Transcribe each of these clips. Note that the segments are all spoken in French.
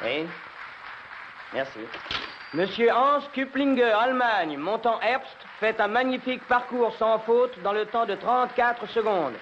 Oui. Merci. Monsieur Hans Kuplinger, Allemagne, montant Herbst, fait un magnifique parcours sans faute dans le temps de 34 secondes.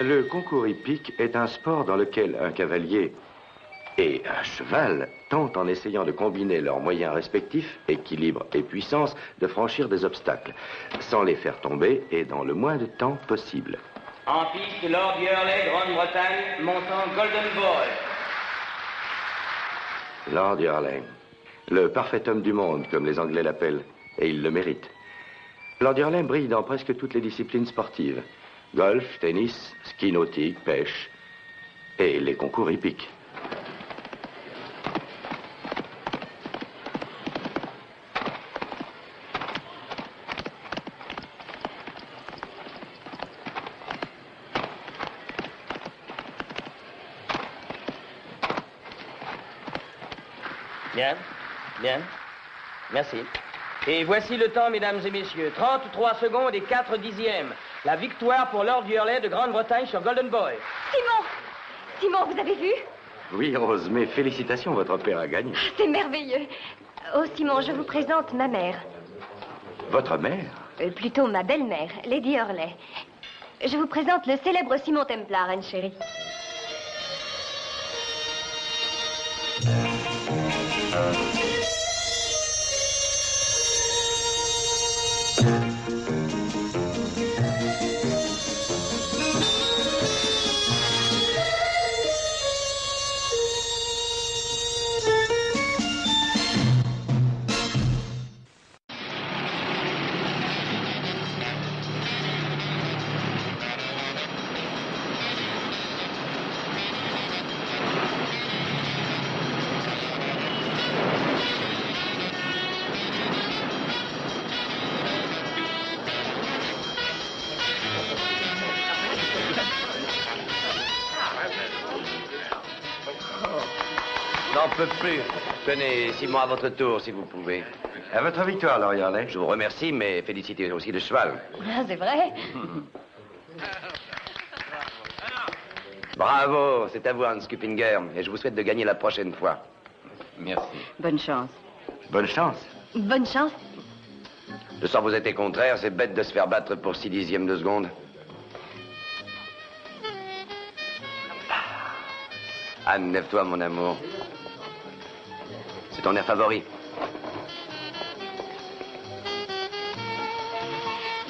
Le concours hippique est un sport dans lequel un cavalier et un cheval tentent, en essayant de combiner leurs moyens respectifs, équilibre et puissance, de franchir des obstacles, sans les faire tomber et dans le moins de temps possible. En piste, Lord Hurley, Grande-Bretagne, montant Golden Boy. Lord Hurley, le parfait homme du monde, comme les Anglais l'appellent, et il le mérite. Lord Hurley brille dans presque toutes les disciplines sportives. Golf, tennis, ski nautique, pêche et les concours hippiques. Bien, bien. Merci. Et voici le temps, mesdames et messieurs. 33 secondes et 4 dixièmes. La victoire pour Lord Hurley de Grande-Bretagne sur Golden Boy. Simon, vous avez vu? Oui, Rose, mais félicitations, votre père a gagné. C'est merveilleux. Oh, Simon, je vous présente ma mère. Votre mère? Plutôt ma belle-mère, Lady Hurley. Je vous présente le célèbre Simon Templar, Anne chérie. J'en peux plus. Tenez, Simon, à votre tour, si vous pouvez. À votre victoire, Lord Hurley. Je vous remercie, mais félicitez aussi le cheval. Ah, c'est vrai? Bravo, c'est à vous, Hans Kupinger, et je vous souhaite de gagner la prochaine fois. Merci. Bonne chance. Bonne chance. Bonne chance. Je sens que vous êtes contraire, c'est bête de se faire battre pour 6 dixièmes de seconde. Anne, lève-toi, mon amour. C'est ton air favori.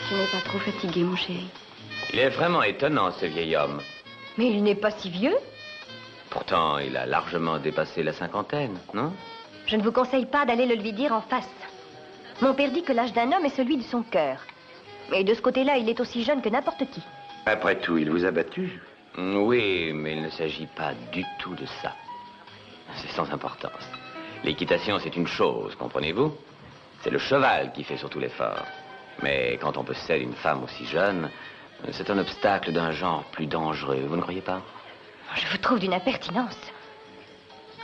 Tu n'es pas trop fatigué, mon chéri? Il est vraiment étonnant, ce vieil homme. Mais il n'est pas si vieux. Pourtant, il a largement dépassé la cinquantaine, non? Je ne vous conseille pas d'aller le lui dire en face. Mon père dit que l'âge d'un homme est celui de son cœur. Mais de ce côté-là, il est aussi jeune que n'importe qui. Après tout, il vous a battu. Oui, mais il ne s'agit pas du tout de ça. C'est sans importance. L'équitation, c'est une chose, comprenez-vous? C'est le cheval qui fait surtout l'effort. Mais quand on possède une femme aussi jeune, c'est un obstacle d'un genre plus dangereux, vous ne croyez pas? Je vous trouve d'une impertinence.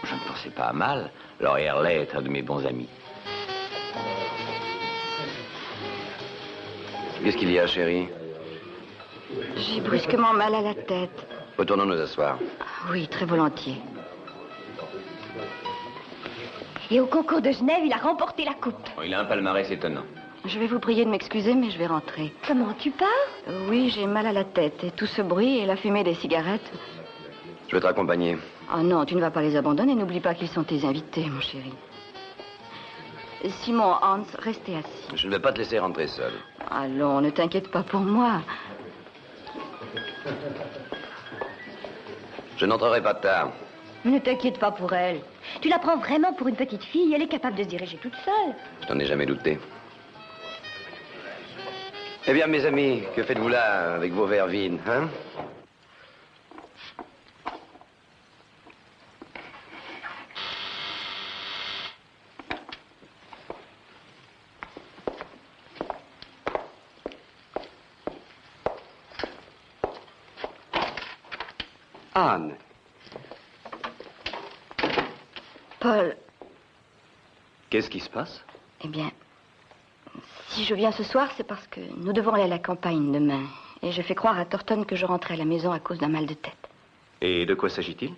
Je ne pensais pas à mal. Lord Hurley est un de mes bons amis. Qu'est-ce qu'il y a, chérie? J'ai brusquement mal à la tête. Retournons nous asseoir. Oui, très volontiers. Et au concours de Genève, il a remporté la coupe. Oh, il a un palmarès étonnant. Je vais vous prier de m'excuser, mais je vais rentrer. Comment, tu pars? Oui, j'ai mal à la tête. Et tout ce bruit et la fumée des cigarettes. Je vais te raccompagner. Oh non, tu ne vas pas les abandonner. N'oublie pas qu'ils sont tes invités, mon chéri. Simon, Hans, restez assis. Je ne vais pas te laisser rentrer seul. Allons, ne t'inquiète pas pour moi. Je n'entrerai pas tard. Ne t'inquiète pas pour elle. Tu la prends vraiment pour une petite fille. Elle est capable de se diriger toute seule. Je n'en ai jamais douté. Eh bien, mes amis, que faites-vous là avec vos verres vides, hein? Anne. Paul, Qu'est-ce qui se passe? eh bien, si je viens ce soir, c'est parce que nous devons aller à la campagne demain. Et je fais croire à Thornton que je rentrais à la maison à cause d'un mal de tête. Et de quoi s'agit-il?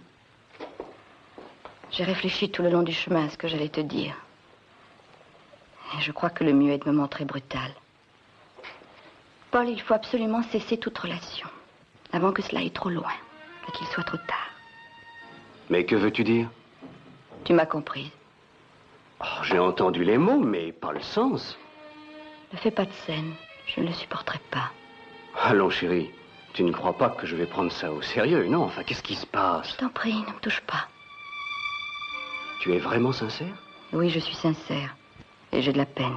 J'ai réfléchi tout le long du chemin à ce que j'allais te dire. Et je crois que le mieux est de me montrer brutal. Paul, il faut absolument cesser toute relation, avant que cela aille trop loin, et qu'il soit trop tard. Mais que veux-tu dire? Tu m'as comprise. Oh, j'ai entendu les mots, mais pas le sens. Ne fais pas de scène, je ne le supporterai pas. Allons, chérie, tu ne crois pas que je vais prendre ça au sérieux, non? Enfin, qu'est-ce qui se passe? Je t'en prie, ne me touche pas. Tu es vraiment sincère? Oui, je suis sincère, et j'ai de la peine.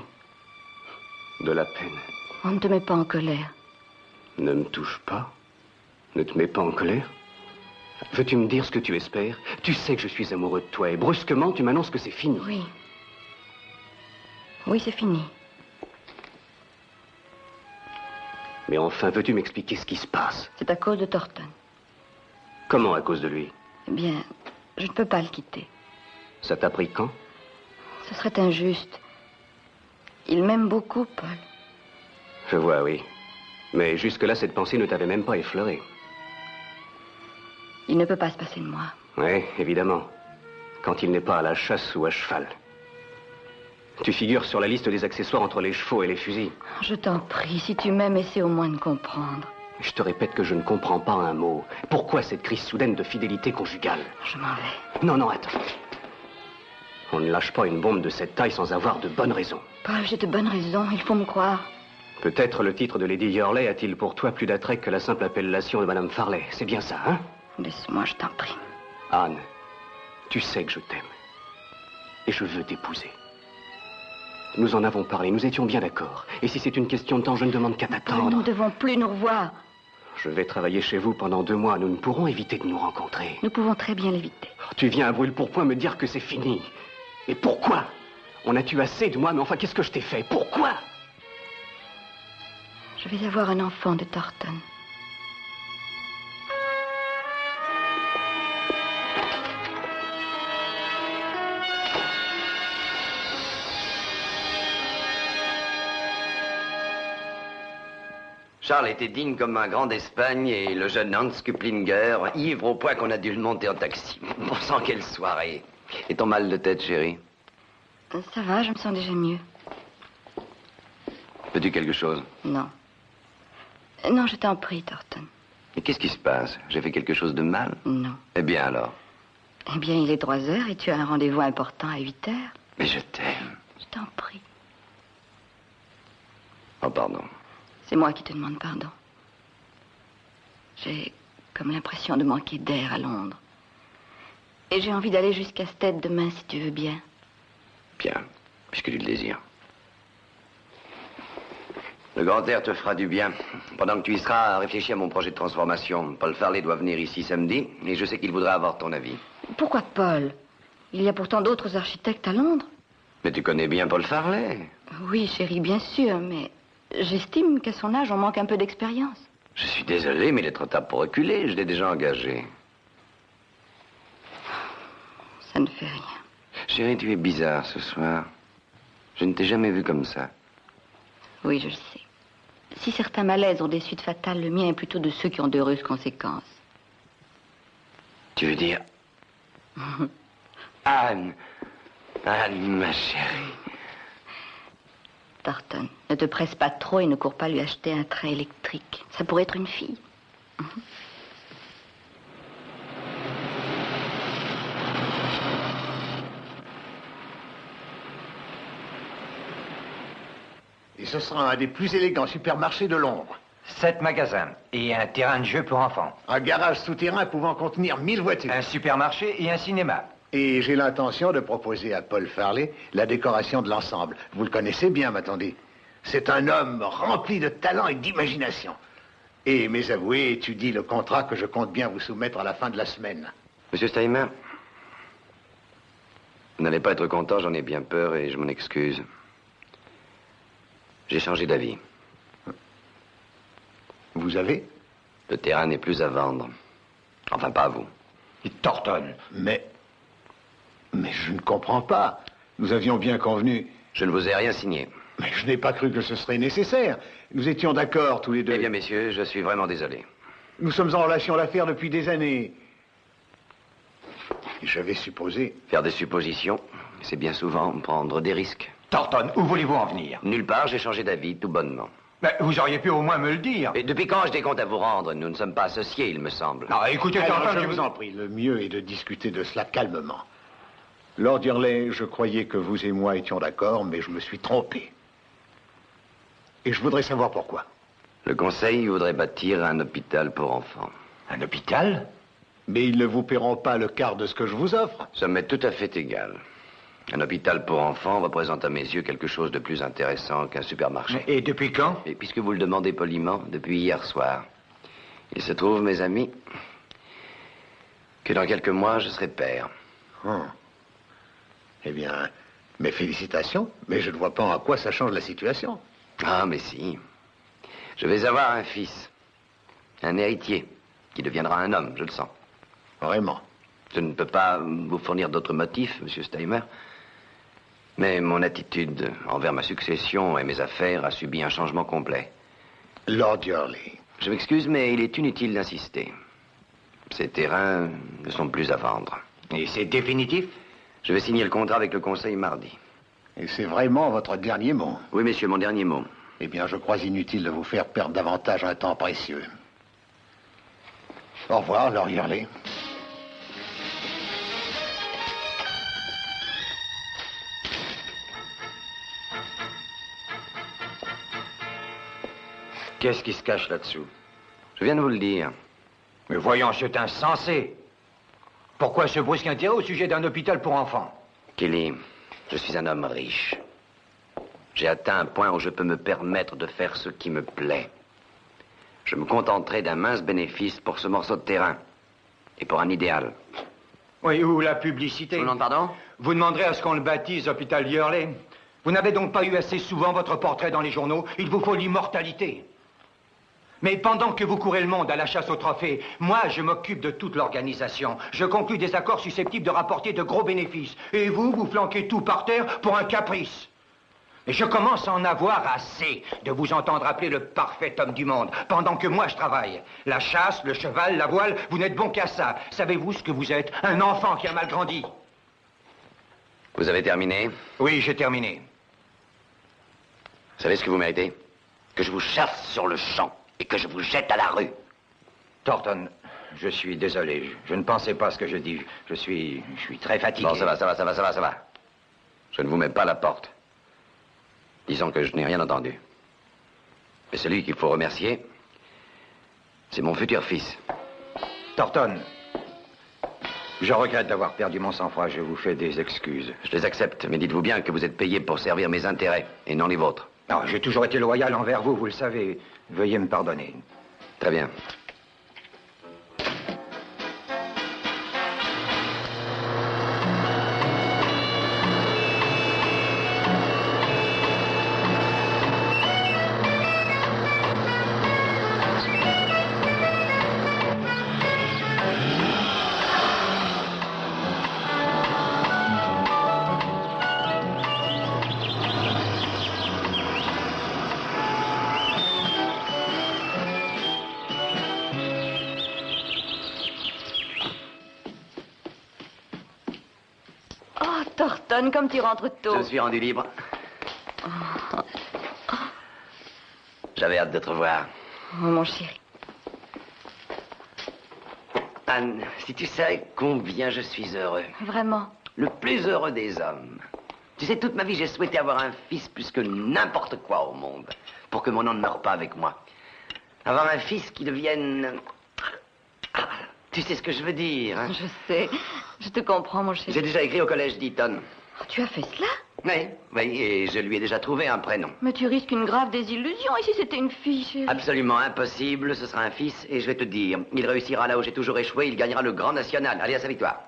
De la peine. On ne te met pas en colère. Ne me touche pas. Ne te mets pas en colère. Veux-tu me dire ce que tu espères? Tu sais que je suis amoureux de toi et brusquement tu m'annonces que c'est fini. Oui. Oui, c'est fini. Mais enfin, veux-tu m'expliquer ce qui se passe? C'est à cause de Thornton. Comment à cause de lui? Eh bien, je ne peux pas le quitter. Ça t'a pris quand? Ce serait injuste. Il m'aime beaucoup, Paul. Je vois, oui. Mais jusque-là, cette pensée ne t'avait même pas effleuré. Il ne peut pas se passer de moi. Oui, évidemment. Quand il n'est pas à la chasse ou à cheval. Tu figures sur la liste des accessoires entre les chevaux et les fusils. Je t'en prie, si tu m'aimes, essaie au moins de comprendre. Je te répète que je ne comprends pas un mot. Pourquoi cette crise soudaine de fidélité conjugale? Je m'en vais. Non, non, attends. On ne lâche pas une bombe de cette taille sans avoir de bonnes raisons. Paul, j'ai de bonnes raisons, il faut me croire. Peut-être le titre de Lady Hurley a-t-il pour toi plus d'attrait que la simple appellation de Madame Farley. C'est bien ça, hein? Laisse-moi, je t'en prie. Anne, tu sais que je t'aime. Et je veux t'épouser. Nous en avons parlé, nous étions bien d'accord. Et si c'est une question de temps, je ne demande qu'à Paul, t'attendre. nous ne devons plus nous revoir. Je vais travailler chez vous pendant 2 mois. Nous ne pourrons éviter de nous rencontrer. Nous pouvons très bien l'éviter. Tu viens à brûle-pourpoint me dire que c'est fini. Et pourquoi? On a tué assez de moi, mais enfin, qu'est-ce que je t'ai fait? Pourquoi? Je vais avoir un enfant de Thornton. Charles était digne comme un grand d'Espagne et le jeune Hans Kuplinger, ivre au point qu'on a dû le monter en taxi. Bon sang, quelle soirée. Et ton mal de tête, chérie? Ça va, je me sens déjà mieux. Veux-tu quelque chose? Non. Non, je t'en prie, Thornton. Mais qu'est-ce qui se passe? J'ai fait quelque chose de mal? Non. Eh bien alors? Eh bien, il est 3 heures et tu as un rendez-vous important à 8 heures. Mais je t'aime. Je t'en prie. Oh, pardon. C'est moi qui te demande pardon. J'ai comme l'impression de manquer d'air à Londres. Et j'ai envie d'aller jusqu'à Stead demain, si tu veux bien. Bien, puisque tu le désires. Le grand air te fera du bien. Pendant que tu y seras, réfléchis à mon projet de transformation. Paul Farley doit venir ici samedi, et je sais qu'il voudrait avoir ton avis. Pourquoi Paul? Il y a pourtant d'autres architectes à Londres. Mais tu connais bien Paul Farley. Oui, chérie, bien sûr, mais j'estime qu'à son âge, on manque un peu d'expérience. Je suis désolé, mais il est trop tard pour reculer. Je l'ai déjà engagé. Ça ne fait rien. Chérie, tu es bizarre ce soir. Je ne t'ai jamais vu comme ça. Oui, je le sais. Si certains malaises ont des suites fatales, le mien est plutôt de ceux qui ont d'heureuses conséquences. Tu veux dire... Anne. Anne, ma chérie. Thornton, ne te presse pas trop et ne cours pas lui acheter un train électrique. Ça pourrait être une fille. Et ce sera un des plus élégants supermarchés de Londres. 7 magasins et un terrain de jeu pour enfants. Un garage souterrain pouvant contenir 1000 voitures. Un supermarché et un cinéma. Et j'ai l'intention de proposer à Paul Farley la décoration de l'ensemble. Vous le connaissez bien, m'a-t-on dit. C'est un homme rempli de talent et d'imagination. Et, mes avoués, étudie le contrat que je compte bien vous soumettre à la fin de la semaine. Monsieur Steinmer, vous n'allez pas être content, j'en ai bien peur et je m'en excuse. J'ai changé d'avis. Vous avez? Le terrain n'est plus à vendre. En Enfin, pas vous. Il tortonne. Mais je ne comprends pas. Nous avions bien convenu. Je ne vous ai rien signé. Mais je n'ai pas cru que ce serait nécessaire. Nous étions d'accord tous les deux. Eh bien, messieurs, je suis vraiment désolé. Nous sommes en relation d'affaires depuis des années. J'avais supposé... Faire des suppositions, c'est bien souvent prendre des risques. Tortonne, où voulez-vous en venir? Nulle part, j'ai changé d'avis, tout bonnement. Mais vous auriez pu au moins me le dire. Et depuis quand j'ai des comptes à vous rendre? Nous ne sommes pas associés, il me semble. Non, écoutez, Alors, Tortonne, je vous en prie, le mieux est de discuter de cela calmement. Lord Hurley, je croyais que vous et moi étions d'accord, mais je me suis trompé. Et je voudrais savoir pourquoi. Le conseil voudrait bâtir un hôpital pour enfants. Un hôpital? Mais ils ne vous paieront pas le quart de ce que je vous offre. Ça m'est tout à fait égal. Un hôpital pour enfants représente à mes yeux quelque chose de plus intéressant qu'un supermarché. Et depuis quand? Et puisque vous le demandez poliment, depuis hier soir. Il se trouve, mes amis, que dans quelques mois, je serai père. Oh. Eh bien, mes félicitations, mais je ne vois pas en quoi ça change la situation. Ah, mais si. Je vais avoir un fils. Un héritier, qui deviendra un homme, je le sens. Vraiment. Je ne peux pas vous fournir d'autres motifs, Monsieur Steimer. Mais mon attitude envers ma succession et mes affaires a subi un changement complet. Lord Hurley. Je m'excuse, mais il est inutile d'insister. Ces terrains ne sont plus à vendre. Et c'est définitif? Je vais signer le contrat avec le conseil mardi. Et c'est vraiment votre dernier mot. Oui, messieurs, mon dernier mot. Eh bien, je crois inutile de vous faire perdre davantage un temps précieux. Au revoir, Lord Hurley. Qu'est-ce qui se cache là-dessous? Je viens de vous le dire. Mais voyons, c'est insensé. Pourquoi ce brusque intérêt au sujet d'un hôpital pour enfants? Kelly, je suis un homme riche. J'ai atteint un point où je peux me permettre de faire ce qui me plaît. Je me contenterai d'un mince bénéfice pour ce morceau de terrain. Et pour un idéal. Oui, ou la publicité. Vous demandez pardon? Vous demanderez à ce qu'on le baptise hôpital Hurley. Vous n'avez donc pas eu assez souvent votre portrait dans les journaux. Il vous faut l'immortalité. Mais pendant que vous courez le monde à la chasse aux trophées, moi, je m'occupe de toute l'organisation. Je conclus des accords susceptibles de rapporter de gros bénéfices. Et vous, vous flanquez tout par terre pour un caprice. Et je commence à en avoir assez de vous entendre appeler le parfait homme du monde, pendant que moi, je travaille. La chasse, le cheval, la voile, vous n'êtes bon qu'à ça. Savez-vous ce que vous êtes? Un enfant qui a mal grandi. Vous avez terminé? Oui, j'ai terminé. Vous savez ce que vous méritez? Que je vous chasse sur le champ et que je vous jette à la rue. Thornton, je suis désolé. Je ne pensais pas ce que je dis. Je suis très fatigué. Bon, ça va. Je ne vous mets pas à la porte. Disons que je n'ai rien entendu. Mais celui qu'il faut remercier, c'est mon futur fils. Thornton, je regrette d'avoir perdu mon sang-froid. Je vous fais des excuses. Je les accepte, mais dites-vous bien que vous êtes payé pour servir mes intérêts et non les vôtres. Non, j'ai toujours été loyal envers vous, vous le savez. Veuillez me pardonner. Très bien. Thornton, comme tu rentres tôt. Je me suis rendu libre. J'avais hâte de te revoir. Oh, mon chéri. Anne, si tu savais combien je suis heureux. Vraiment? Le plus heureux des hommes. Tu sais, toute ma vie, j'ai souhaité avoir un fils plus que n'importe quoi au monde. Pour que mon nom ne meure pas avec moi. Avoir un fils qui devienne... Ah, tu sais ce que je veux dire, hein? Je sais. Je te comprends, mon chéri. J'ai déjà écrit au collège d'Eton. Oh, tu as fait cela? Oui, et je lui ai déjà trouvé un prénom. Mais tu risques une grave désillusion. Et si c'était une fille, chérie? Absolument impossible, ce sera un fils, et je vais te dire, il réussira là où j'ai toujours échoué, il gagnera le Grand National. Allez, à sa victoire.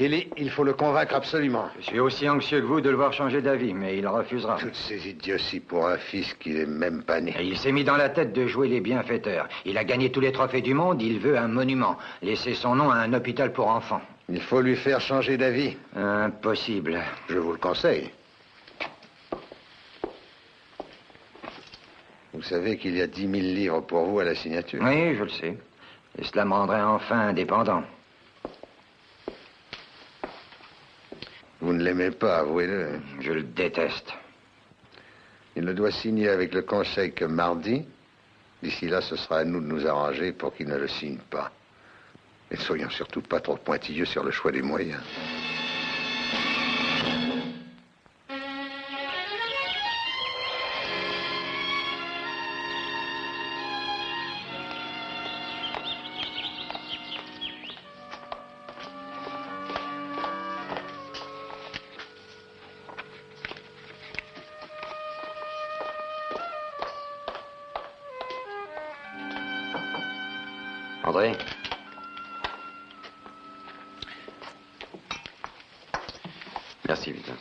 Kelly, il faut le convaincre absolument. Je suis aussi anxieux que vous de le voir changer d'avis, mais il refusera. Toutes ces idioties pour un fils qui n'est même pas né. Et il s'est mis dans la tête de jouer les bienfaiteurs. Il a gagné tous les trophées du monde, il veut un monument. Laisser son nom à un hôpital pour enfants. Il faut lui faire changer d'avis. Impossible. Je vous le conseille. Vous savez qu'il y a 10 000 livres pour vous à la signature. Oui, je le sais. Et cela me rendrait enfin indépendant. Vous ne l'aimez pas, avouez-le. Je le déteste. Il ne doit signer avec le conseil que mardi. D'ici là, ce sera à nous de nous arranger pour qu'il ne le signe pas. Et ne soyons surtout pas trop pointilleux sur le choix des moyens. André? Merci, Vitesse.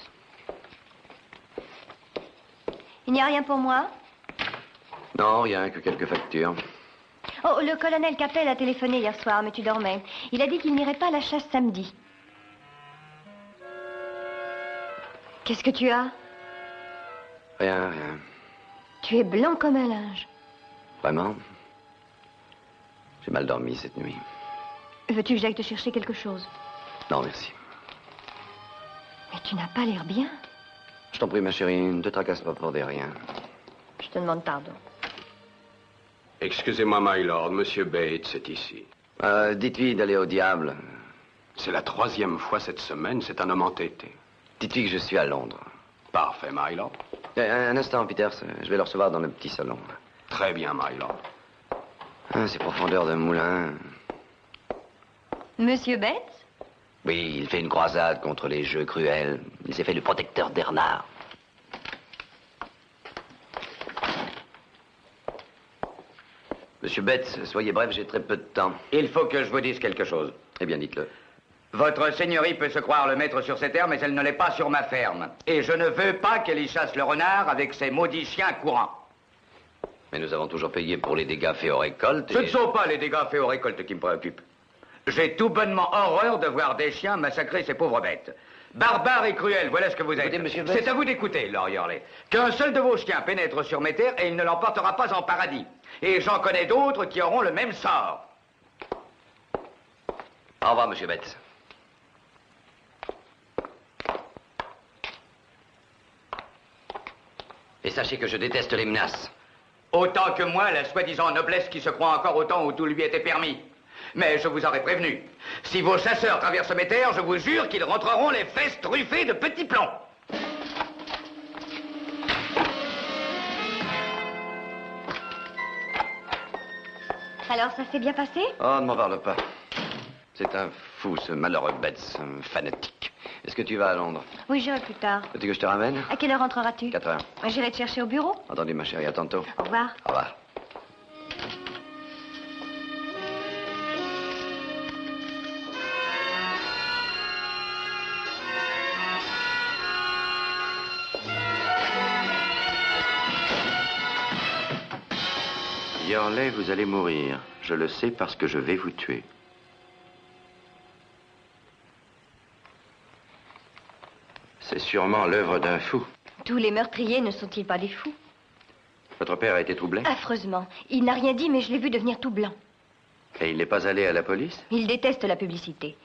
Il n'y a rien pour moi? Non, rien que quelques factures. Oh, le colonel Capel a téléphoné hier soir, mais tu dormais. Il a dit qu'il n'irait pas à la chasse samedi. Qu'est-ce que tu as? Rien, rien. Tu es blanc comme un linge. Vraiment? J'ai mal dormi cette nuit. Veux-tu que j'aille te chercher quelque chose? Non, merci. Mais tu n'as pas l'air bien. Je t'en prie, ma chérie, ne te tracasse pas pour des riens. Je te demande pardon. Excusez-moi, my lord, Monsieur Bates est ici. Dites-lui d'aller au diable. C'est la 3e fois cette semaine, c'est un homme entêté. Dites-lui que je suis à Londres. Parfait, my lord. Un instant, Peters, je vais le recevoir dans le petit salon. Très bien, my lord. Ces profondeurs de moulin. Monsieur Bates? Oui, il fait une croisade contre les jeux cruels. Il s'est fait le protecteur d'Ernard. Monsieur Bates, soyez bref, j'ai très peu de temps. Il faut que je vous dise quelque chose. Eh bien, dites-le. Votre seigneurie peut se croire le maître sur ses terres, mais elle ne l'est pas sur ma ferme. Et je ne veux pas qu'elle y chasse le renard avec ses maudits chiens courants. Mais nous avons toujours payé pour les dégâts faits aux récoltes. Ce ne sont pas les dégâts faits aux récoltes qui me préoccupent. J'ai tout bonnement horreur de voir des chiens massacrer ces pauvres bêtes. Barbares et cruels, voilà ce que vous êtes. C'est à vous d'écouter, Lord Yorley. Qu'un seul de vos chiens pénètre sur mes terres et il ne l'emportera pas en paradis. Et j'en connais d'autres qui auront le même sort. Au revoir, Monsieur Bates. Et sachez que je déteste les menaces. Autant que moi, la soi-disant noblesse qui se croit encore au temps où tout lui était permis. Mais je vous aurais prévenu. Si vos chasseurs traversent mes terres, je vous jure qu'ils rentreront les fesses truffées de petits plombs. Alors, ça s'est bien passé? Oh, ne m'en parle pas. C'est un fou, ce malheureux Bates, un fanatique. Est-ce que tu vas à Londres? Oui, j'irai plus tard. Veux-tu que je te ramène? À quelle heure rentreras-tu? 4 heures. J'irai te chercher au bureau. Entendu, ma chérie, à tantôt. Au revoir. Au revoir. Yorley, vous allez mourir. Je le sais parce que je vais vous tuer. C'est sûrement l'œuvre d'un fou. Tous les meurtriers ne sont-ils pas des fous? Votre père a été troublé? Affreusement. Il n'a rien dit, mais je l'ai vu devenir tout blanc. Et il n'est pas allé à la police? Il déteste la publicité.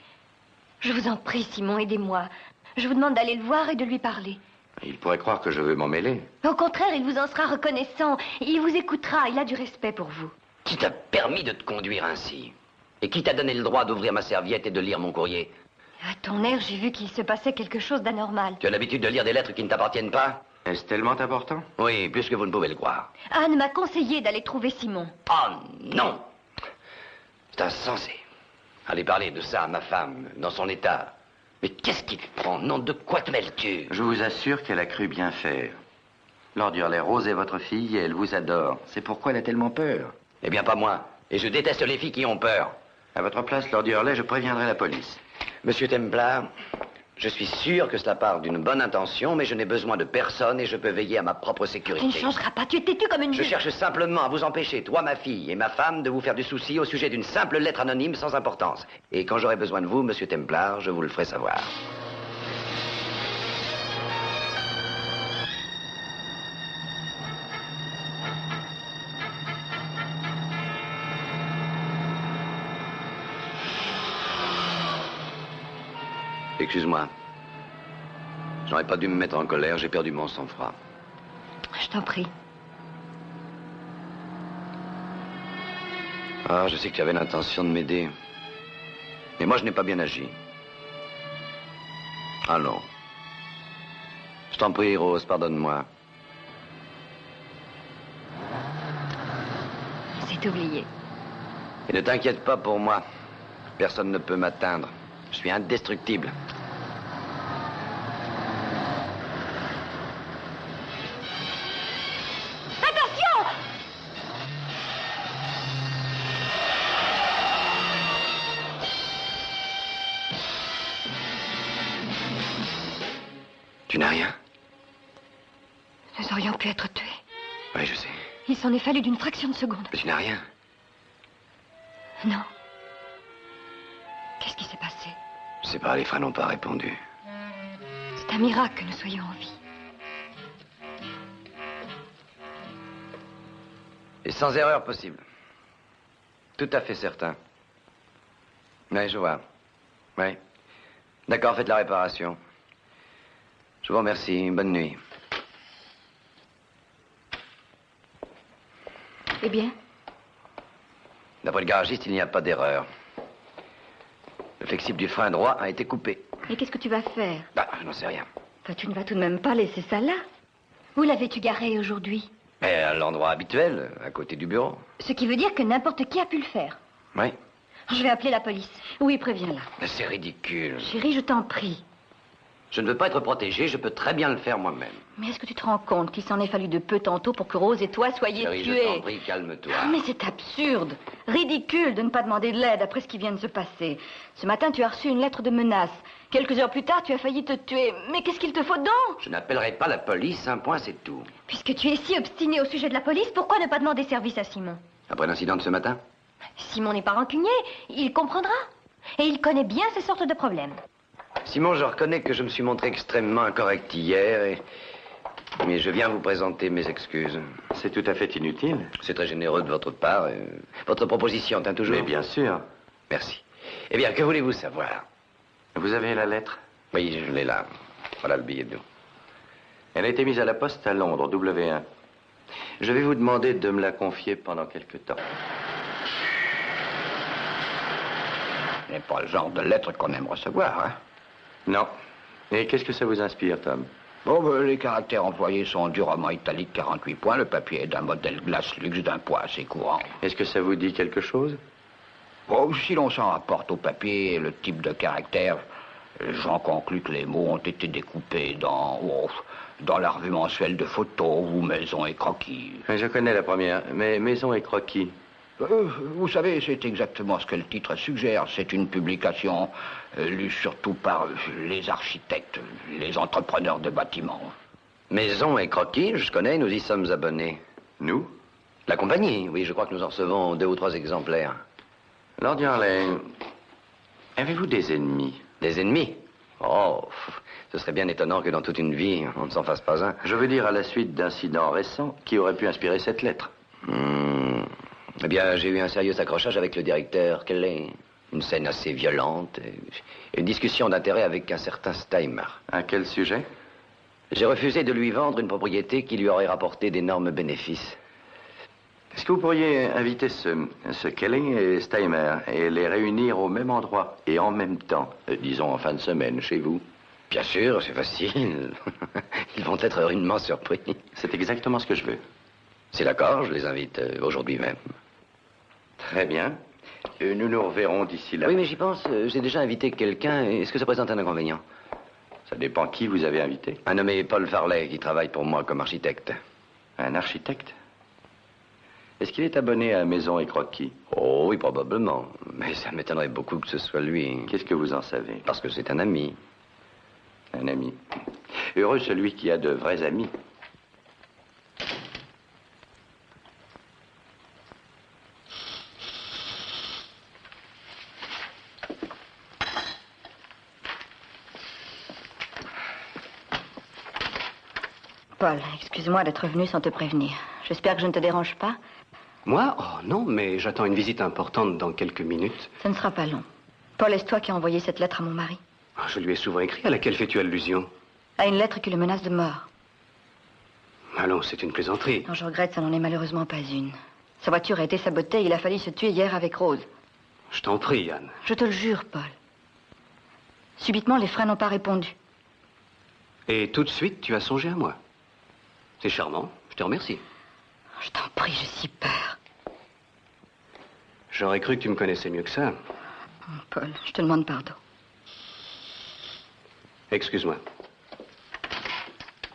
Je vous en prie, Simon, aidez-moi. Je vous demande d'aller le voir et de lui parler. Il pourrait croire que je veux m'en mêler. Au contraire, il vous en sera reconnaissant. Il vous écoutera. Il a du respect pour vous. Qui t'a permis de te conduire ainsi? Et qui t'a donné le droit d'ouvrir ma serviette et de lire mon courrier? À ton air, j'ai vu qu'il se passait quelque chose d'anormal. Tu as l'habitude de lire des lettres qui ne t'appartiennent pas? Est-ce tellement important? Oui, plus que vous ne pouvez le croire. Anne m'a conseillé d'aller trouver Simon. Oh non! C'est insensé. Aller parler de ça à ma femme, dans son état. Mais qu'est-ce qui te prend? Nom de quoi te mêles-tu? Je vous assure qu'elle a cru bien faire. Lord Yorley Rose est votre fille et elle vous adore. C'est pourquoi elle a tellement peur. Eh bien, pas moi. Et je déteste les filles qui ont peur. À votre place, Lord Yorley, je préviendrai la police. Monsieur Templar, je suis sûr que cela part d'une bonne intention, mais je n'ai besoin de personne et je peux veiller à ma propre sécurité. Tu ne changeras pas, tu es têtu comme une... Je cherche simplement à vous empêcher, toi, ma fille et ma femme, de vous faire du souci au sujet d'une simple lettre anonyme sans importance. Et quand j'aurai besoin de vous, monsieur Templar, je vous le ferai savoir. Excuse-moi. J'aurais pas dû me mettre en colère, j'ai perdu mon sang-froid. Je t'en prie. Ah, je sais que tu avais l'intention de m'aider. Mais moi, je n'ai pas bien agi. Ah non. Je t'en prie, Rose, pardonne-moi. C'est oublié. Et ne t'inquiète pas pour moi. Personne ne peut m'atteindre. Je suis indestructible. Attention! Tu n'as rien? Nous aurions pu être tués. Oui, je sais. Il s'en est fallu d'une fraction de seconde. Mais tu n'as rien? Non. Qu'est-ce qui s'est passé? Je sais pas, les freins n'ont pas répondu. C'est un miracle que nous soyons en vie. Et sans erreur possible. Tout à fait certain. Oui, je vois. Oui. D'accord, faites la réparation. Je vous remercie. Bonne nuit. Eh bien? D'après le garagiste, il n'y a pas d'erreur. Le flexible du frein droit a été coupé. Et qu'est-ce que tu vas faire? Bah, je n'en sais rien. Enfin, tu ne vas tout de même pas laisser ça là. Où l'avais-tu garé aujourd'hui? Mais à l'endroit habituel, à côté du bureau. Ce qui veut dire que n'importe qui a pu le faire. Oui. Je vais appeler la police. Oui, préviens-la. Mais c'est ridicule. Chérie, je t'en prie. Je ne veux pas être protégé, je peux très bien le faire moi-même. Mais est-ce que tu te rends compte qu'il s'en est fallu de peu tantôt pour que Rose et toi soyez Chérie, tués? je t'en prie, calme-toi. Ah, mais c'est absurde, ridicule de ne pas demander de l'aide après ce qui vient de se passer. Ce matin, tu as reçu une lettre de menace. Quelques heures plus tard, tu as failli te tuer. Mais qu'est-ce qu'il te faut donc? Je n'appellerai pas la police, un point, c'est tout. Puisque tu es si obstiné au sujet de la police, pourquoi ne pas demander service à Simon? Après l'incident de ce matin? Simon n'est pas rancunier, il comprendra. Et il connaît bien ces sortes de problèmes. Simon, je reconnais que je me suis montré extrêmement incorrect hier mais je viens vous présenter mes excuses. C'est tout à fait inutile. C'est très généreux de votre part. Votre proposition tient toujours? Mais bien sûr. Merci. Eh bien, que voulez-vous savoir? Vous avez la lettre? Oui, je l'ai là. Voilà le billet de nous. Elle a été mise à la poste à Londres, W1. Je vais vous demander de me la confier pendant quelque temps. Ce n'est pas le genre de lettre qu'on aime recevoir, hein? Non. Et qu'est-ce que ça vous inspire, Tom? Bon, les caractères employés sont du roman italique 48 points. Le papier est d'un modèle glace luxe d'un poids assez courant. Est-ce que ça vous dit quelque chose? Bon, si l'on s'en rapporte au papier et le type de caractère, j'en conclus que les mots ont été découpés dans la revue mensuelle de photos ou Maison et Croquis. Je connais la première, mais Maison et Croquis. Vous savez, c'est exactement ce que le titre suggère. C'est une publication lue surtout par les architectes, les entrepreneurs de bâtiments. Maison et Croquis, je connais, nous y sommes abonnés. Nous? La compagnie, oui, je crois que nous en recevons 2 ou 3 exemplaires. Lord Yardley, avez-vous des ennemis? Des ennemis? Oh, ce serait bien étonnant que dans toute une vie, on ne s'en fasse pas un. Je veux dire à la suite d'incidents récents qui auraient pu inspirer cette lettre. Eh bien, j'ai eu un sérieux accrochage avec le directeur Kelly. Une scène assez violente et une discussion d'intérêt avec un certain Steimer. À quel sujet? J'ai refusé de lui vendre une propriété qui lui aurait rapporté d'énormes bénéfices. Est-ce que vous pourriez inviter ce Kelly et Steimer et les réunir au même endroit et en même temps, disons en fin de semaine, chez vous? Bien sûr, c'est facile. Ils vont être rudement surpris. C'est exactement ce que je veux. C'est d'accord, je les invite aujourd'hui même. Très bien. Nous nous reverrons d'ici là. Oui, mais j'y pense. J'ai déjà invité quelqu'un. Est-ce que ça présente un inconvénient? Ça dépend qui vous avez invité. Un nommé Paul Farley, qui travaille pour moi comme architecte. Un architecte? Est-ce qu'il est abonné à Maison et Croquis? Oh oui, probablement. Mais ça m'étonnerait beaucoup que ce soit lui. Qu'est-ce que vous en savez? Parce que c'est un ami. Un ami. Heureux celui qui a de vrais amis. Paul, excuse-moi d'être venu sans te prévenir. J'espère que je ne te dérange pas. Moi? Oh non, mais j'attends une visite importante dans quelques minutes. Ce ne sera pas long. Paul, est-ce toi qui as envoyé cette lettre à mon mari? Je lui ai souvent écrit. À laquelle fais-tu allusion? À une lettre qui le menace de mort. Allons, c'est une plaisanterie. Non, je regrette, ça n'en est malheureusement pas une. Sa voiture a été sabotée, il a fallu se tuer hier avec Rose. Je t'en prie, Anne. Je te le jure, Paul. Subitement, les freins n'ont pas répondu. Et tout de suite, tu as songé à moi. C'est charmant, je te remercie. Je t'en prie, j'ai si peur. J'aurais cru que tu me connaissais mieux que ça. Paul, je te demande pardon. Excuse-moi.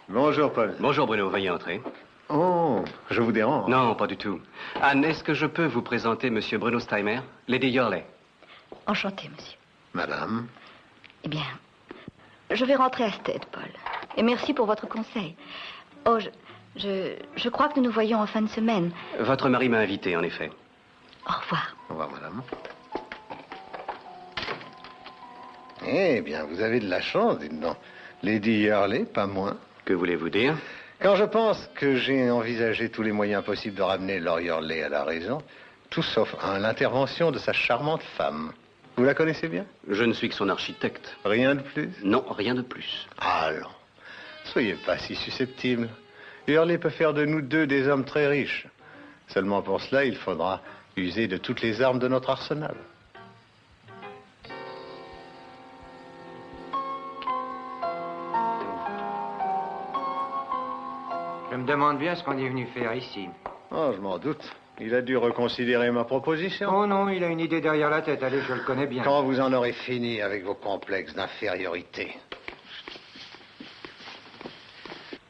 Bonjour, Paul. Bonjour, Bruno, veuillez entrer. Oh, je vous dérange. Non, pas du tout. Anne, est-ce que je peux vous présenter Monsieur Bruno Steimer, Lady Yurley? Enchanté, monsieur. Madame. Eh bien, je vais rentrer à Stead, Paul. Et merci pour votre conseil. Oh, je crois que nous nous voyons en fin de semaine. Votre mari m'a invité, en effet. Au revoir. Au revoir, madame. Eh bien, vous avez de la chance, dites donc. Lady Yurley, pas moins. Que voulez-vous dire? Quand je pense que j'ai envisagé tous les moyens possibles de ramener Lord Yurley à la raison, tout sauf l'intervention de sa charmante femme. Vous la connaissez bien? Je ne suis que son architecte. Rien de plus? Non, rien de plus. Allons, soyez pas si susceptible. Yurley peut faire de nous deux des hommes très riches. Seulement pour cela, il faudra user de toutes les armes de notre arsenal. Je me demande bien ce qu'on est venu faire ici. Oh, je m'en doute. Il a dû reconsidérer ma proposition. Oh non, il a une idée derrière la tête. Allez, je le connais bien. Quand vous en aurez fini avec vos complexes d'infériorité.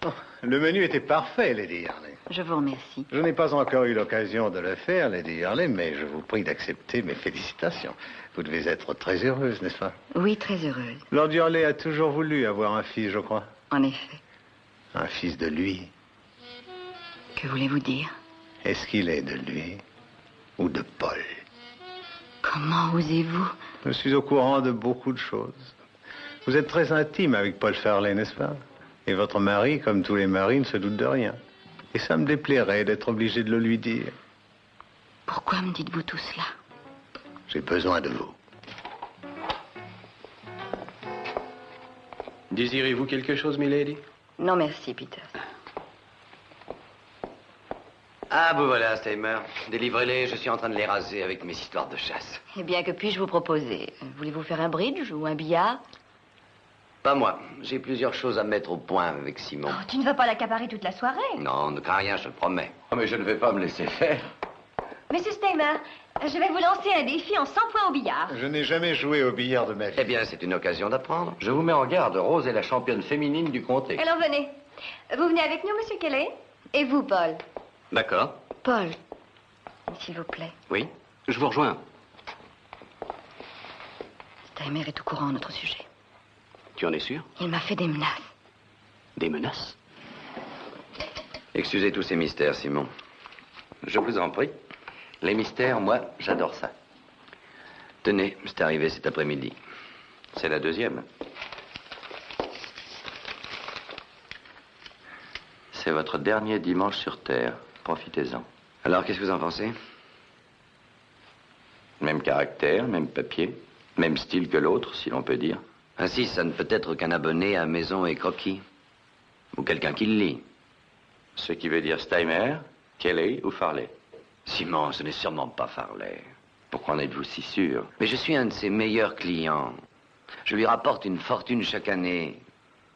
Oh, le menu était parfait, Lady Yurley. Je vous remercie. Je n'ai pas encore eu l'occasion de le faire, Lady Yurley, mais je vous prie d'accepter mes félicitations. Vous devez être très heureuse, n'est-ce pas? Oui, très heureuse. Lord Yurley a toujours voulu avoir un fils, je crois. En effet. Un fils de lui. Que voulez-vous dire? Est-ce qu'il est de lui ou de Paul? Comment osez-vous? Je suis au courant de beaucoup de choses. Vous êtes très intime avec Paul Farley, n'est-ce pas? Et votre mari, comme tous les maris, ne se doute de rien. Et ça me déplairait d'être obligé de le lui dire. Pourquoi me dites-vous tout cela? J'ai besoin de vous. Désirez-vous quelque chose, milady? Non, merci, Peter. Ah, vous voilà, Steimer. Délivrez-les, je suis en train de les raser avec mes histoires de chasse. Eh bien, que puis-je vous proposer? Voulez-vous faire un bridge ou un billard? Pas moi. J'ai plusieurs choses à mettre au point avec Simon. Oh, tu ne vas pas l'accaparer toute la soirée. Non, ne crains rien, je te le promets. Oh, mais je ne vais pas me laisser faire. Monsieur Steimer, je vais vous lancer un défi en 100 points au billard. Je n'ai jamais joué au billard de ma vie. Eh bien, c'est une occasion d'apprendre. Je vous mets en garde, Rose est la championne féminine du comté. Alors venez. Vous venez avec nous, monsieur Kelly? Et vous, Paul? D'accord. Paul, s'il vous plaît. Oui, je vous rejoins. Steimer est au courant de notre sujet. Tu en es sûr? Il m'a fait des menaces. Des menaces? Excusez tous ces mystères, Simon. Je vous en prie. Les mystères, moi, j'adore ça. Tenez, c'est arrivé cet après-midi. C'est la deuxième. C'est votre dernier dimanche sur Terre. Profitez-en. Alors, qu'est-ce que vous en pensez? Même caractère, même papier, même style que l'autre, si l'on peut dire. Ainsi, ça ne peut être qu'un abonné à Maison et Croquis. Ou quelqu'un qui le lit. Ce qui veut dire Steimer, Kelly ou Farley. Simon, ce n'est sûrement pas Farley. Pourquoi en êtes-vous si sûr? Mais je suis un de ses meilleurs clients. Je lui rapporte une fortune chaque année.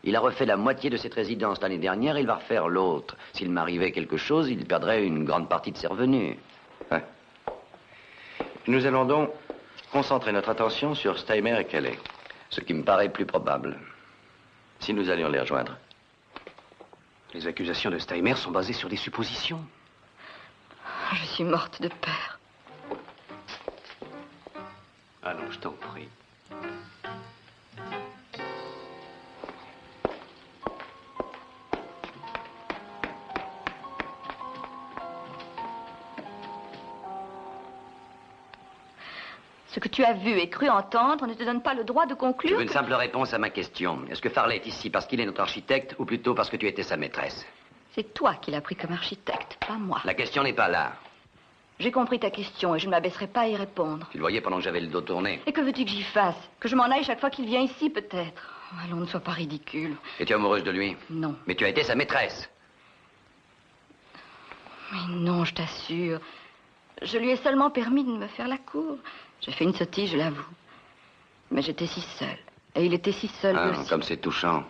Il a refait la moitié de cette résidence l'année dernière, il va refaire l'autre. S'il m'arrivait quelque chose, il perdrait une grande partie de ses revenus. Ouais. Nous allons donc concentrer notre attention sur Steimer et Kelly. Ce qui me paraît plus probable. Si nous allions les rejoindre. Les accusations de Steimer sont basées sur des suppositions. Je suis morte de peur. Allons, je t'en prie. Ce que tu as vu et cru entendre ne te donne pas le droit de Je conclure veux une simple réponse à ma question. Est-ce que Farley est ici parce qu'il est notre architecte ou plutôt parce que tu étais sa maîtresse? C'est toi qui l'as pris comme architecte, pas moi. La question n'est pas là. J'ai compris ta question et je ne m'abaisserai pas à y répondre. Tu le voyais pendant que j'avais le dos tourné. Et que veux-tu que j'y fasse? Que je m'en aille chaque fois qu'il vient ici, peut-être? Allons, ne sois pas ridicule. Es-tu amoureuse de lui? Non. Mais tu as été sa maîtresse. Mais non, je t'assure. Je lui ai seulement permis de me faire la cour. J'ai fait une sottise, je l'avoue. Mais j'étais si seule. Et il était si seul lui aussi. Comme c'est touchant.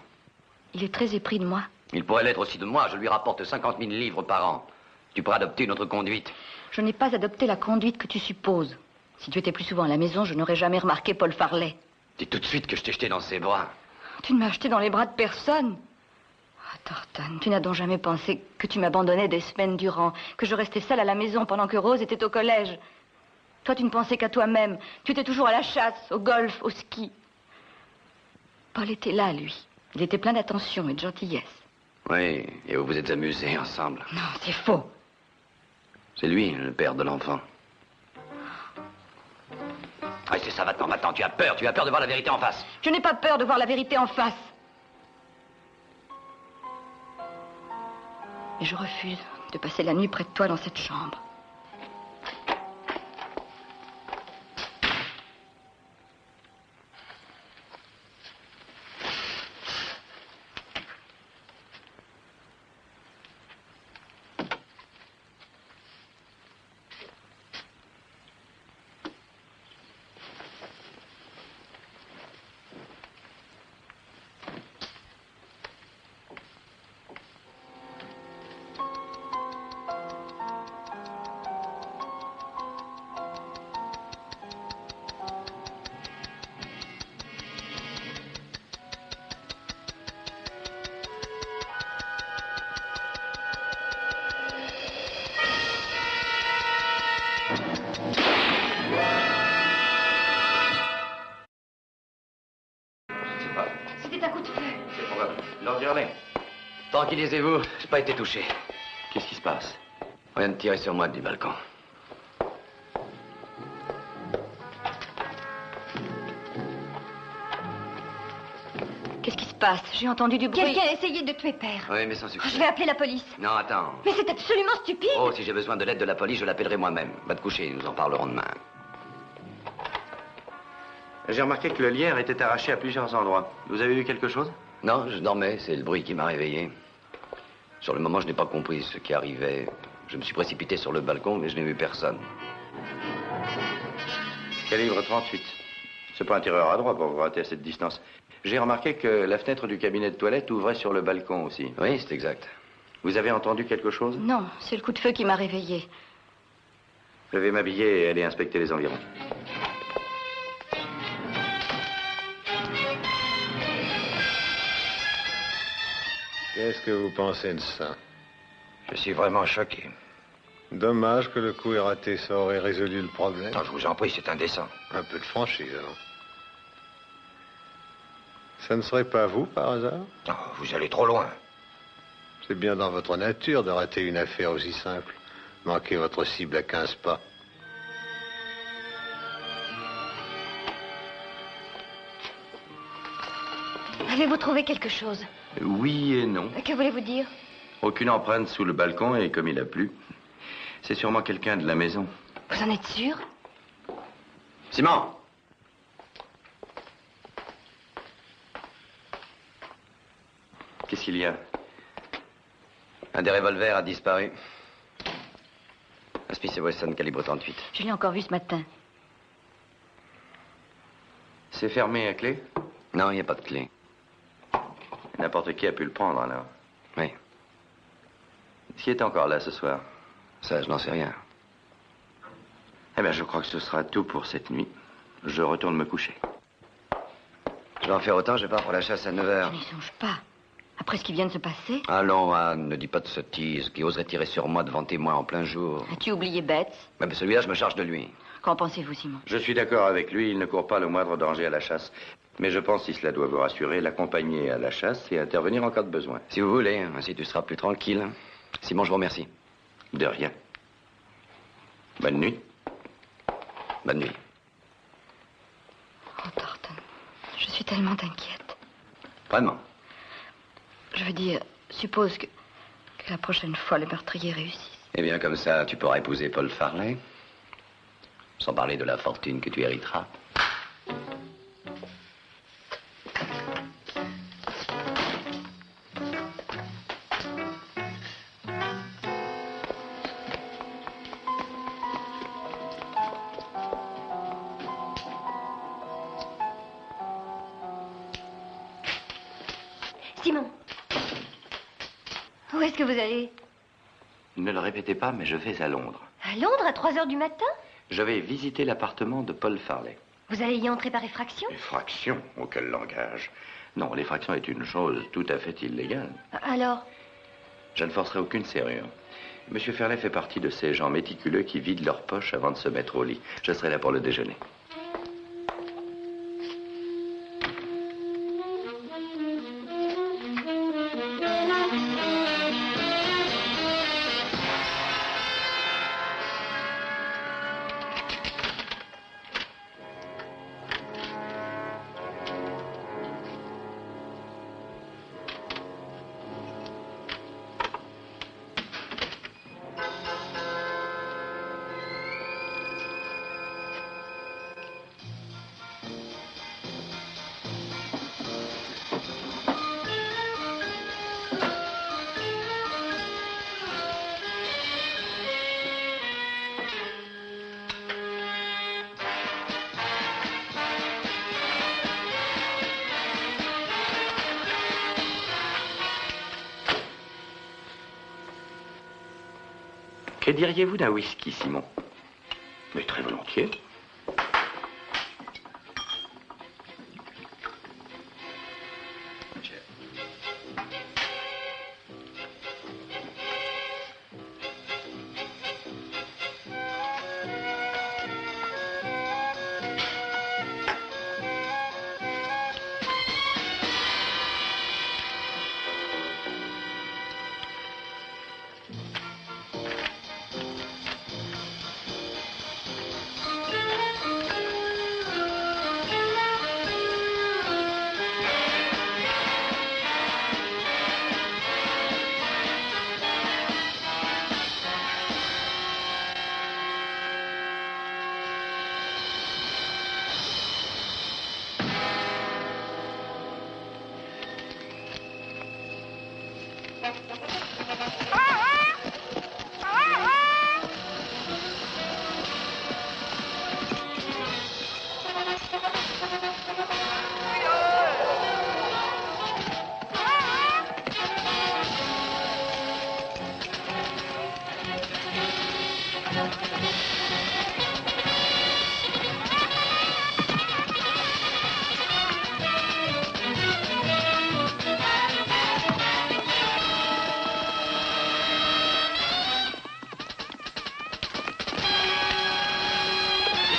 Il est très épris de moi. Il pourrait l'être aussi de moi. Je lui rapporte 50 000 livres par an. Tu pourras adopter notre conduite. Je n'ai pas adopté la conduite que tu supposes. Si tu étais plus souvent à la maison, je n'aurais jamais remarqué Paul Farley. Dis tout de suite que je t'ai jeté dans ses bras. Tu ne m'as jeté dans les bras de personne. Ah, Thornton, tu n'as donc jamais pensé que tu m'abandonnais des semaines durant, que je restais seule à la maison pendant que Rose était au collège. Toi, tu ne pensais qu'à toi-même. Tu étais toujours à la chasse, au golf, au ski. Paul était là, lui. Il était plein d'attention et de gentillesse. Oui, et vous vous êtes amusés ensemble. Non, c'est faux. C'est lui, le père de l'enfant. Ah, c'est ça, va-t'en, tu as peur de voir la vérité en face. Je n'ai pas peur de voir la vérité en face. Mais je refuse de passer la nuit près de toi dans cette chambre. Tranquillisez-vous, j'ai pas été touché. Qu'est-ce qui se passe? On vient de tirer sur moi du balcon. Qu'est-ce qui se passe? J'ai entendu du bruit. Quelqu'un a essayé de tuer Père. Oui, mais sans Oh, succès. je vais appeler la police. Non, attends. Mais c'est absolument stupide. Oh, si j'ai besoin de l'aide de la police, je l'appellerai moi-même. Va te coucher, nous en parlerons demain. J'ai remarqué que le lierre était arraché à plusieurs endroits. Vous avez vu quelque chose? Non, je dormais, c'est le bruit qui m'a réveillé. Sur le moment, je n'ai pas compris ce qui arrivait. Je me suis précipité sur le balcon, mais je n'ai vu personne. Calibre 38. C'est pas un tireur à droit pour vous rater à cette distance. J'ai remarqué que la fenêtre du cabinet de toilette ouvrait sur le balcon aussi. Oui, c'est exact. Vous avez entendu quelque chose? Non, c'est le coup de feu qui m'a réveillée. Je vais m'habiller et aller inspecter les environs. Qu'est-ce que vous pensez de ça? Je suis vraiment choqué. Dommage que le coup ait raté, ça aurait résolu le problème. Non, je vous en prie, c'est indécent. Un peu de franchise, alors. Ça ne serait pas vous, par hasard? Non, vous allez trop loin. C'est bien dans votre nature de rater une affaire aussi simple. Manquer votre cible à 15 pas. Avez-vous trouvé quelque chose? Oui et non. Que voulez-vous dire? Aucune empreinte sous le balcon et comme il a plu, c'est sûrement quelqu'un de la maison. Vous en êtes sûr? Simon! Qu'est-ce qu'il y a? Un des revolvers a disparu. Un Smith & Wesson calibre 38. Je l'ai encore vu ce matin. C'est fermé à clé? Non, il n'y a pas de clé. N'importe qui a pu le prendre, alors. Oui. Est-ce qu'il est encore là ce soir? Ça, je n'en sais rien. Eh bien, je crois que ce sera tout pour cette nuit. Je retourne me coucher. Je vais en faire autant, je pars pour la chasse à 9h. Je n'y songe pas. Après ce qui vient de se passer, Allons, Anne, ne dis pas de sottises. Qui oserait tirer sur moi devant témoin en plein jour? as-tu oublié Betts? Mais celui-là, je me charge de lui. Qu'en pensez-vous, Simon? Je suis d'accord avec lui, il ne court pas le moindre danger à la chasse. Mais je pense, si cela doit vous rassurer, l'accompagner à la chasse et intervenir en cas de besoin. Si vous voulez, ainsi tu seras plus tranquille. Simon, je vous remercie. De rien. Bonne nuit. Bonne nuit. Oh, Thornton, je suis tellement inquiète. Vraiment? Je veux dire, suppose que la prochaine fois, le meurtrier réussisse. Eh bien, comme ça, tu pourras épouser Paul Farley. Sans parler de la fortune que tu hériteras. Simon, où est-ce que vous allez? Ne le répétez pas, mais je vais à Londres. À Londres, à 3 heures du matin? Je vais visiter l'appartement de Paul Farley. Vous allez y entrer par effraction? Effraction? Oh, quel langage. Non, l'effraction est une chose tout à fait illégale. Alors? Je ne forcerai aucune serrure. Monsieur Farley fait partie de ces gens méticuleux qui vident leurs poches avant de se mettre au lit. Je serai là pour le déjeuner. Que diriez-vous d'un whisky, Simon? Mais très volontiers.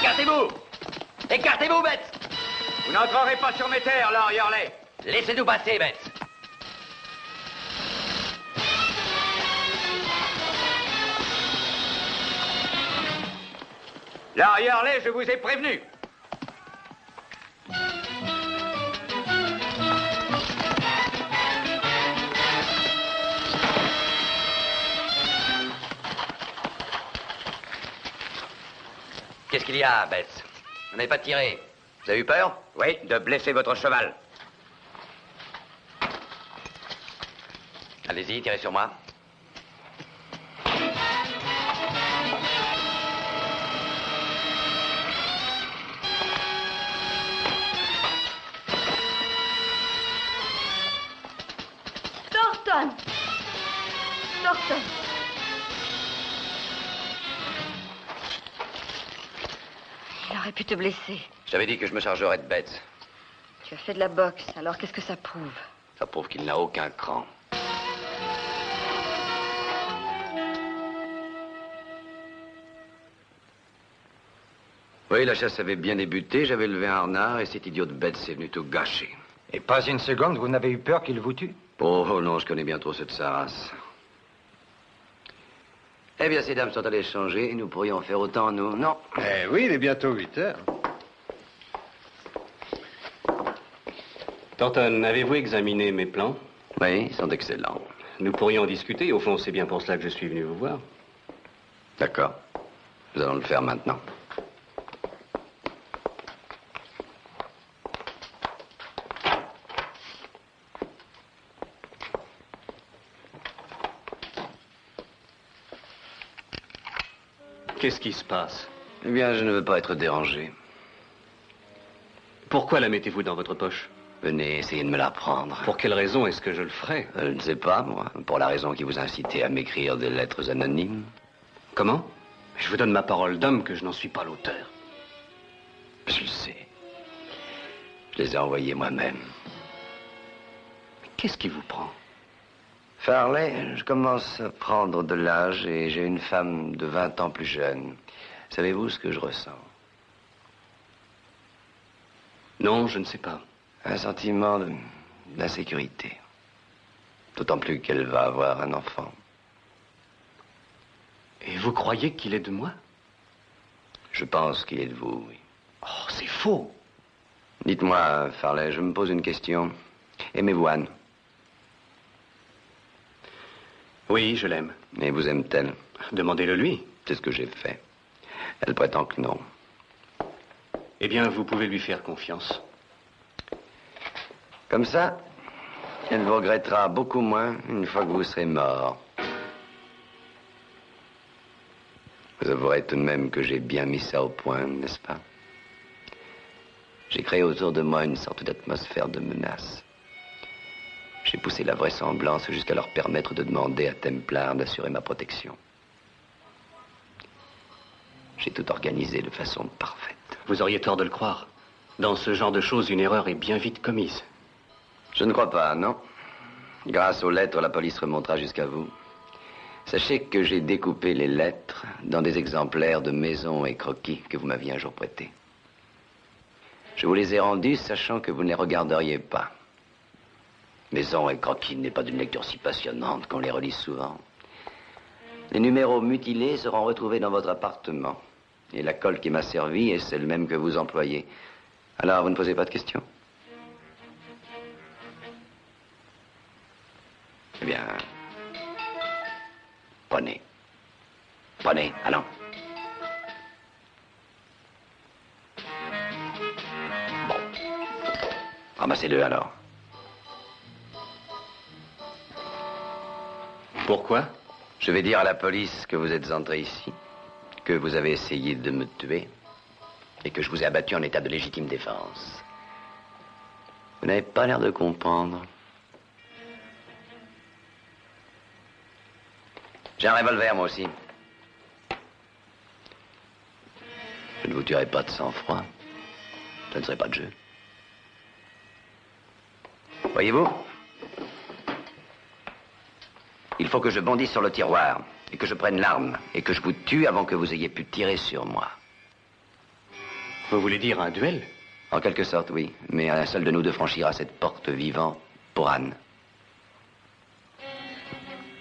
Écartez-vous! Écartez-vous, bête! Vous n'entrerez pas sur mes terres, Lord Hurley. Laissez-nous passer, bête! Lord Hurley, je vous ai prévenu. Qu'est-ce qu'il y a, Beth? Vous n'avez pas tiré. Vous avez eu peur? Oui, de blesser votre cheval. Allez-y, tirez sur moi. Thornton! Thornton! Il aurait pu te blesser. J'avais dit que je me chargerais de Beth. Tu as fait de la boxe, alors qu'est-ce que ça prouve? Ça prouve qu'il n'a aucun cran. Oui, la chasse avait bien débuté, j'avais levé un renard et cette idiote bête s'est venue tout gâcher. Et pas une seconde, vous n'avez eu peur qu'il vous tue? Oh non, je connais bien trop cette sa race. Eh bien, ces dames sont allées changer et nous pourrions faire autant, nous, non? Eh oui, il est bientôt 8 heures. Thornton, avez-vous examiné mes plans? Oui, ils sont excellents. Nous pourrions en discuter. Au fond, c'est bien pour cela que je suis venu vous voir. D'accord. Nous allons le faire maintenant. Qu'est-ce qui se passe? Eh bien, je ne veux pas être dérangé. Pourquoi la mettez-vous dans votre poche? Venez essayer de me la prendre. Pour quelle raison est-ce que je le ferais? Je ne sais pas, moi. Pour la raison qui vous incitait à m'écrire des lettres anonymes. Comment? Je vous donne ma parole d'homme que je n'en suis pas l'auteur. Je le sais. Je les ai envoyés moi-même. Qu'est-ce qui vous prend? Farley, je commence à prendre de l'âge et j'ai une femme de 20 ans plus jeune. Savez-vous ce que je ressens? Non, je ne sais pas. Un sentiment d'insécurité. D'autant plus qu'elle va avoir un enfant. Et vous croyez qu'il est de moi? Je pense qu'il est de vous, oui. Oh, c'est faux. Dites-moi, Farley, je me pose une question. Aimez-vous Anne? Oui, je l'aime. Et vous aime-t-elle? Demandez-le lui. C'est ce que j'ai fait. Elle prétend que non. Eh bien, vous pouvez lui faire confiance. Comme ça, elle vous regrettera beaucoup moins une fois que vous serez mort. Vous avouerez tout de même que j'ai bien mis ça au point, n'est-ce pas? J'ai créé autour de moi une sorte d'atmosphère de menace. J'ai poussé la vraisemblance jusqu'à leur permettre de demander à Templar d'assurer ma protection. J'ai tout organisé de façon parfaite. Vous auriez tort de le croire. Dans ce genre de choses, une erreur est bien vite commise. Je ne crois pas, non. Grâce aux lettres, la police remontera jusqu'à vous. Sachez que j'ai découpé les lettres dans des exemplaires de maisons et croquis que vous m'aviez un jour prêtés. Je vous les ai rendus sachant que vous ne les regarderiez pas. Maisons et croquis n'est pas d'une lecture si passionnante qu'on les relit souvent. Les numéros mutilés seront retrouvés dans votre appartement. Et la colle qui m'a servi est celle même que vous employez. Alors, vous ne posez pas de questions? Eh bien, prenez. Prenez, allons. Bon. Ramassez-le alors. Pourquoi? Je vais dire à la police que vous êtes entré ici, que vous avez essayé de me tuer et que je vous ai abattu en état de légitime défense. Vous n'avez pas l'air de comprendre. J'ai un revolver, moi aussi. Je ne vous tuerai pas de sang-froid. Ça ne serait pas de jeu. Voyez-vous? Il faut que je bondisse sur le tiroir et que je prenne l'arme et que je vous tue avant que vous ayez pu tirer sur moi. Vous voulez dire un duel? En quelque sorte, oui. Mais un seul de nous deux franchira cette porte vivant pour Anne.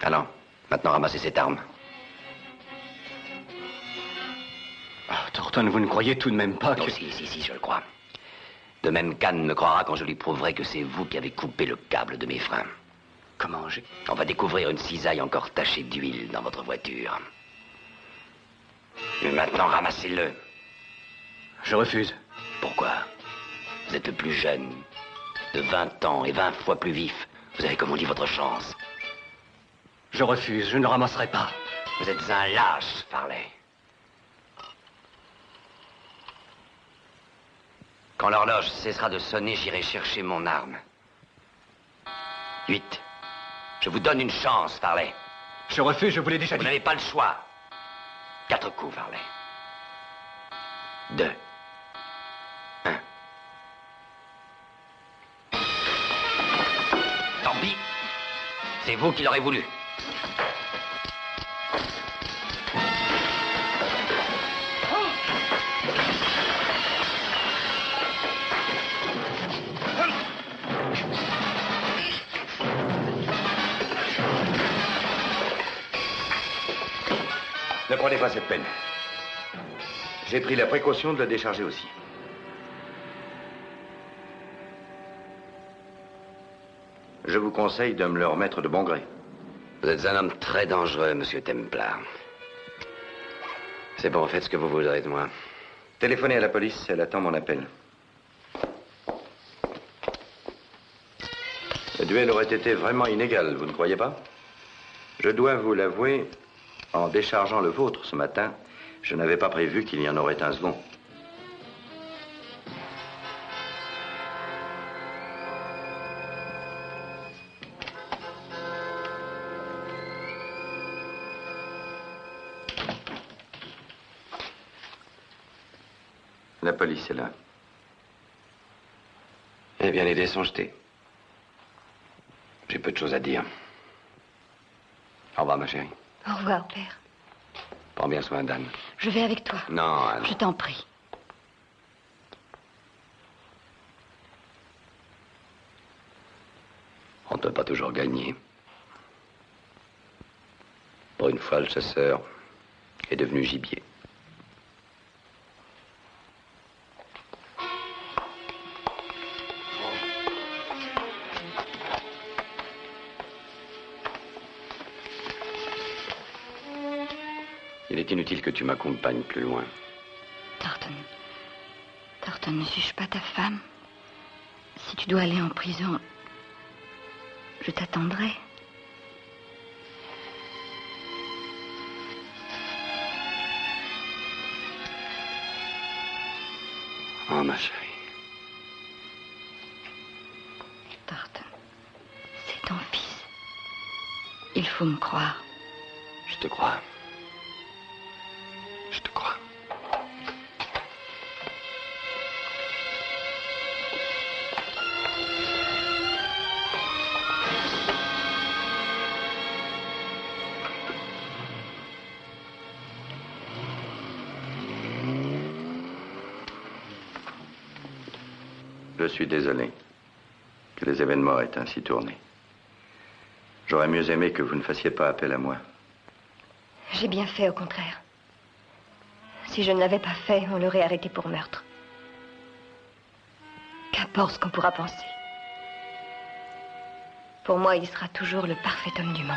Allons, maintenant ramassez cette arme. Oh, Thornton, vous ne croyez tout de même pas que... Non, si, je le crois. De même qu'Anne me croira quand je lui prouverai que c'est vous qui avez coupé le câble de mes freins. Comment j'ai... On va découvrir une cisaille encore tachée d'huile dans votre voiture. Mais maintenant, ramassez-le. Je refuse. Pourquoi? Vous êtes le plus jeune, de 20 ans et 20 fois plus vif. Vous avez, comme on dit, votre chance. Je refuse, je ne ramasserai pas. Vous êtes un lâche, Farley. Quand l'horloge cessera de sonner, j'irai chercher mon arme. 8. Je vous donne une chance, Farley. Je refuse, je vous l'ai déjà dit. Vous n'avez pas le choix. 4 coups, Farley. 2. 1. Tant pis. C'est vous qui l'aurez voulu. prenez pas cette peine. J'ai pris la précaution de le décharger aussi. Je vous conseille de me le remettre de bon gré. Vous êtes un homme très dangereux, monsieur Templar. C'est bon, faites ce que vous voudrez de moi. Téléphonez à la police, elle attend mon appel. Le duel aurait été vraiment inégal, vous ne croyez pas? Je dois vous l'avouer, en déchargeant le vôtre ce matin, je n'avais pas prévu qu'il y en aurait un second. La police est là. Eh bien, les dés sont jetés. J'ai peu de choses à dire. Au revoir, ma chérie. Au revoir, père. Prends bien soin d'Anne. Je vais avec toi. Non, Anne. Je t'en prie. On ne peut pas toujours gagner. Pour une fois, le chasseur est devenu gibier. Il est inutile que tu m'accompagnes plus loin. Thornton. Thornton, ne suis-je pas ta femme? Si tu dois aller en prison, je t'attendrai. Oh, ma chérie. Thornton, c'est ton fils. Il faut me croire. Je te crois. Je te crois. Je suis désolé que les événements aient ainsi tourné. J'aurais mieux aimé que vous ne fassiez pas appel à moi. J'ai bien fait, au contraire. Si je ne l'avais pas fait, on l'aurait arrêté pour meurtre. Qu'importe ce qu'on pourra penser. Pour moi, il sera toujours le parfait homme du monde.